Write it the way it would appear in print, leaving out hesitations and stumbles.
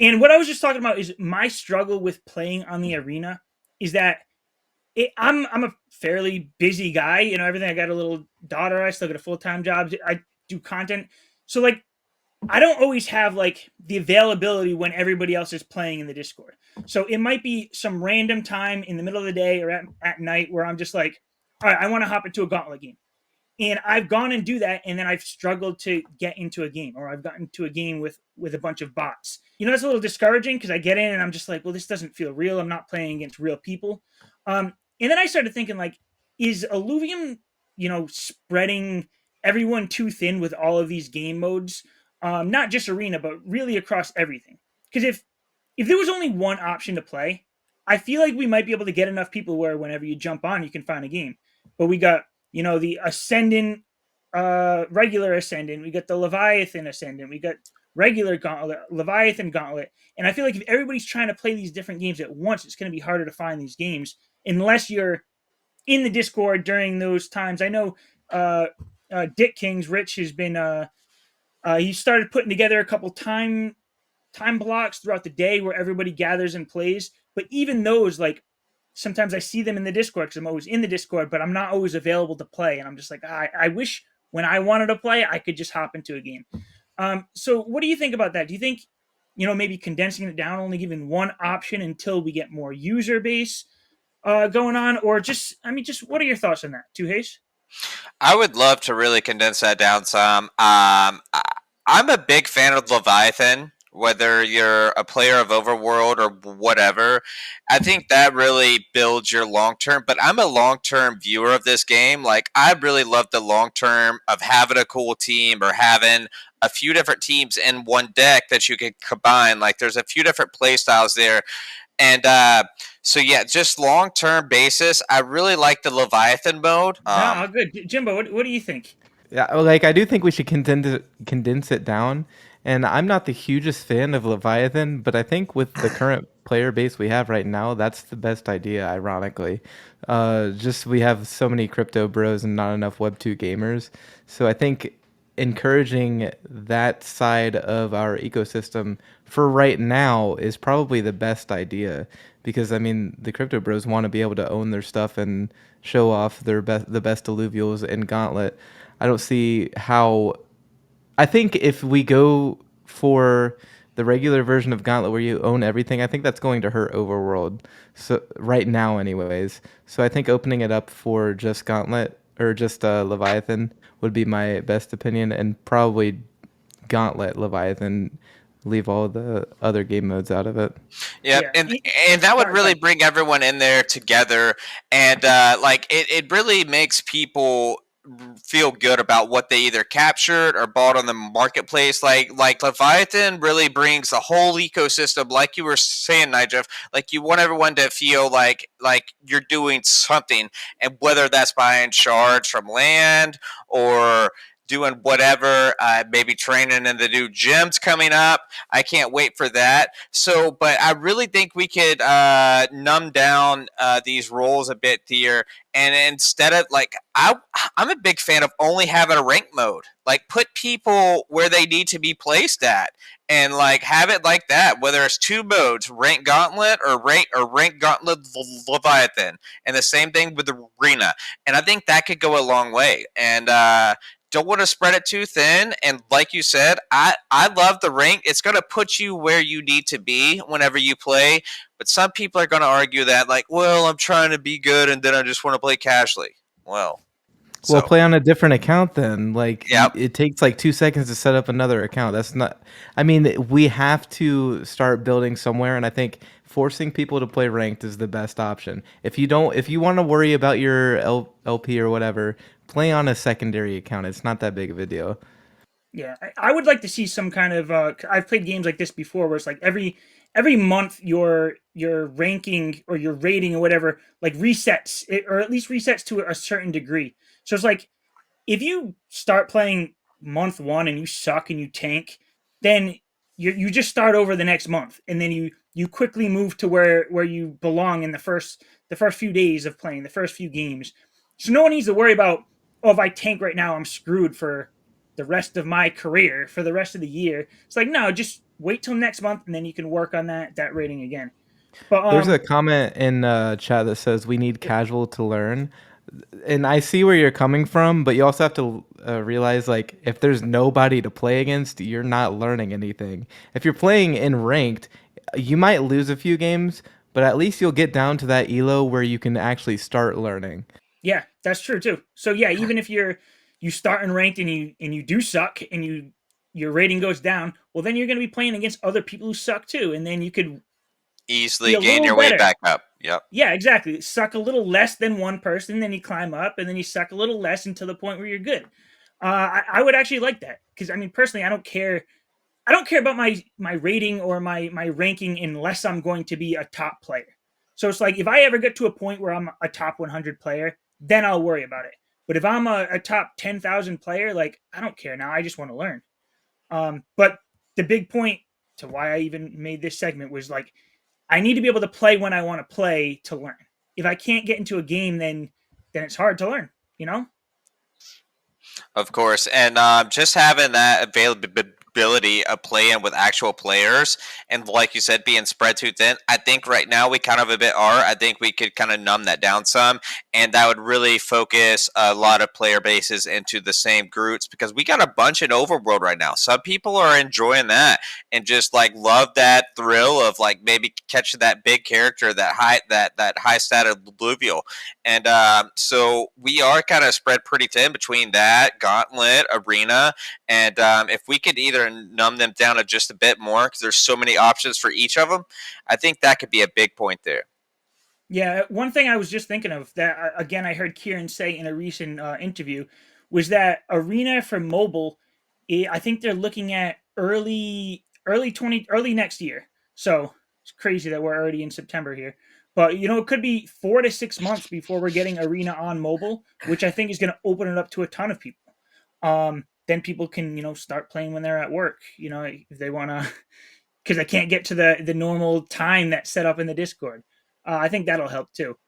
And what I was just talking about is my struggle with playing on the arena is that I'm a fairly busy guy. You know, everything. I got a little daughter. I still got a full time job. I do content. So like I don't always have like the availability when everybody else is playing in the Discord. So it might be some random time in the middle of the day or at night where I'm just like, all right, I want to hop into a gauntlet game. And I've gone and do that, and then I've struggled to get into a game, or I've gotten into a game with a bunch of bots. You know, that's a little discouraging because I get in and I'm just like, well, this doesn't feel real. I'm not playing against real people. And then I started thinking, like, is Illuvium, spreading everyone too thin with all of these game modes? Not just arena, but really across everything. Because if there was only one option to play, I feel like we might be able to get enough people where whenever you jump on, you can find a game. But we got the Ascendant, regular Ascendant. We got the Leviathan Ascendant. We got regular Gauntlet, Leviathan Gauntlet. And I feel like if everybody's trying to play these different games at once, it's going to be harder to find these games unless you're in the Discord during those times. I know Dick King's Rich has been he started putting together a couple time blocks throughout the day where everybody gathers and plays. But even those, like, sometimes I see them in the Discord because I'm always in the Discord, but I'm not always available to play. And I'm just like, I wish when I wanted to play, I could just hop into a game. So what do you think about that? Do you think, maybe condensing it down, only giving one option until we get more user base going on, or just, I mean, just what are your thoughts on that, Two Hayes? I would love to really condense that down some. I'm a big fan of Leviathan, whether you're a player of Overworld or whatever. I think that really builds your long term, but I'm a long term viewer of this game. Like, I really love the long term of having a cool team or having a few different teams in one deck that you can combine. Like, there's a few different play styles there. And so yeah, just long term basis, I really like the Leviathan mode. No, good. Jimbo, what do you think? Yeah, well, like I do think we should condense it down. And I'm not the hugest fan of Leviathan, but I think with the current player base we have right now, that's the best idea. Ironically, just we have so many crypto bros and not enough Web2 gamers. So I think encouraging that side of our ecosystem for right now is probably the best idea because I mean the crypto bros want to be able to own their stuff and show off the best alluvials in Gauntlet. I don't see how. I think if we go for the regular version of Gauntlet where you own everything, I think that's going to hurt Overworld. So right now, anyways. So I think opening it up for just Gauntlet or just Leviathan would be my best opinion, and probably Gauntlet Leviathan. Leave all the other game modes out of it. Yep, Yeah. and that would Sorry, really sorry. bring everyone in there together, and like it really makes people feel good about what they either captured or bought on the marketplace. Like Leviathan really brings the whole ecosystem, like you were saying, Nigel. Like you want everyone to feel like you're doing something, and whether that's buying shards from land or doing whatever, maybe training in the new gyms coming up. I can't wait for that. So, but I really think we could numb down these roles a bit here, and instead of like, I'm a big fan of only having a rank mode. Like, put people where they need to be placed at, and like have it like that. Whether it's two modes, rank gauntlet or rank gauntlet Leviathan, and the same thing with the arena. And I think that could go a long way. And don't want to spread it too thin. And like you said, I love the rank. It's going to put you where you need to be whenever you play. But some people are going to argue that, like, well, I'm trying to be good and then I just want to play casually. Well, Well, so, play on a different account then. Like yep. it takes like 2 seconds to set up another account. That's not. I mean, we have to start building somewhere, and I think forcing people to play ranked is the best option. If you want to worry about your LP or whatever, play on a secondary account. It's not that big of a deal. Yeah, I would like to see some kind of. I've played games like this before, where it's like every month your ranking or your rating or whatever like resets, or at least resets to a certain degree. So it's like if you start playing month one and you suck and you tank, then you just start over the next month, and then you quickly move to where you belong in the first few days of playing, the first few games. So no one needs to worry about, oh, if I tank right now, I'm screwed for the rest of my career for the rest of the year. It's like, no, just wait till next month and then you can work on that rating again. But There's a comment in chat that says we need casual to learn, and I see where you're coming from, but you also have to realize like if there's nobody to play against, you're not learning anything. If you're playing in ranked, you might lose a few games, but at least you'll get down to that elo where you can actually start learning. yeah, that's true too. So yeah, even if you start in ranked and you do suck and your rating goes down, well then you're going to be playing against other people who suck too, and then you could be Easily a gain little your way better. back up. Yep. Yeah, exactly. Suck a little less than one person, then you climb up, and then you suck a little less until the point where you're good. I would actually like that because I mean, personally, I don't care. I don't care about my rating or my ranking unless I'm going to be a top player. So it's like if I ever get to a point where I'm a top 100 player, then I'll worry about it. But if I'm a top 10,000 player, like I don't care now. I just want to learn. But the big point to why I even made this segment was like I need to be able to play when I want to play to learn. If I can't get into a game, then it's hard to learn. You know? Of course, and just having that availability of playing with actual players, and like you said, being spread too thin. I think right now we kind of a bit are. I think we could kind of numb that down some, and that would really focus a lot of player bases into the same groups because we got a bunch in Overworld right now. Some people are enjoying that and just like love that thrill of like maybe catching that big character, that high stat of Illuvium. And so we are kind of spread pretty thin between that gauntlet arena, and if we could either numb them down to just a bit more because there's so many options for each of them, I think that could be a big point there. Yeah, one thing I was just thinking of that again I heard Kieran say in a recent interview was that Arena for mobile, I think they're looking at early next year. So it's crazy that we're already in September here, but you know it could be 4 to 6 months before we're getting Arena on mobile, which I think is going to open it up to a ton of people. Then people can start playing when they're at work. If they want to, because I can't get to the normal time that's set up in the Discord. I think that'll help too.